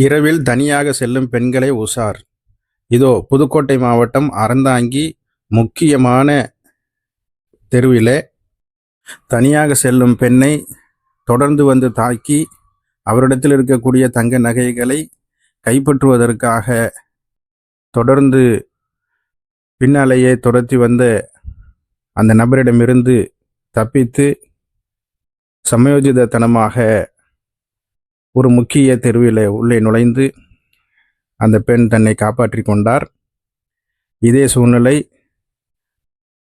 இரவில் தனியாக செல்லும் பெண்களே உஷார். இதோ புதுக்கோட்டை மாவட்டம் அறந்தாங்கி முக்கியமான தெருவிலே தனியாக செல்லும் பெண்ணை தொடர்ந்து வந்து தாக்கி அவரிடத்தில் இருக்கக்கூடிய தங்க நகைகளை கைப்பற்றுவதற்காக தொடர்ந்து பின்னாலேயே துரத்தி வந்த அந்த நபரிடமிருந்து தப்பித்து சமயோஜிதத்தனமாக ஒரு முக்கிய தெருவில் உள்ளே நுழைந்து அந்த பெண் தன்னை காப்பாற்றி கொண்டார். இதே சூழ்நிலை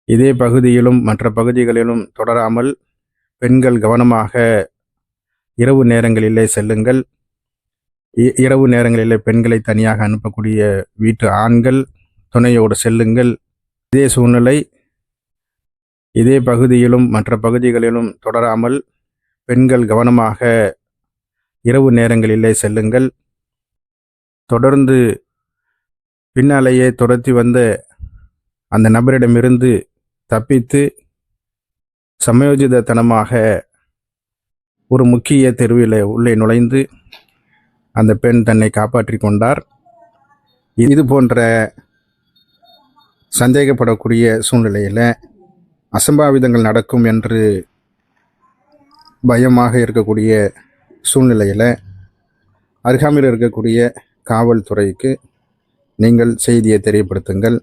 இதே பகுதியிலும் மற்ற பகுதிகளிலும் தொடராமல் பெண்கள் கவனமாக இரவு நேரங்களிலே செல்லுங்கள். இரவு நேரங்களிலே பெண்களை தனியாக அனுப்பக்கூடிய வீட்டு ஆண்கள் துணையோடு செல்லுங்கள். இதே சூழ்நிலை இதே பகுதியிலும் மற்ற பகுதிகளிலும் தொடராமல் பெண்கள் கவனமாக இரவு நேரங்களிலே செல்லுங்கள். தொடர்ந்து பின்னாலேயே துரத்தி வந்த அந்த நபரிடமிருந்து தப்பித்து சமயோஜிதத்தனமாக ஒரு முக்கிய தெருவில் உள்ளே நுழைந்து அந்த பெண் தன்னை காப்பாற்றி கொண்டார். இது போன்ற சந்தேகப்படக்கூடிய சூழ்நிலையில் அசம்பாவிதங்கள் நடக்கும் என்று பயமாக இருக்கக்கூடிய சூழ்நிலையில் அருகாமையில் இருக்கக்கூடிய காவல்துறைக்கு நீங்கள் செய்தியை தெரியப்படுத்துங்கள்.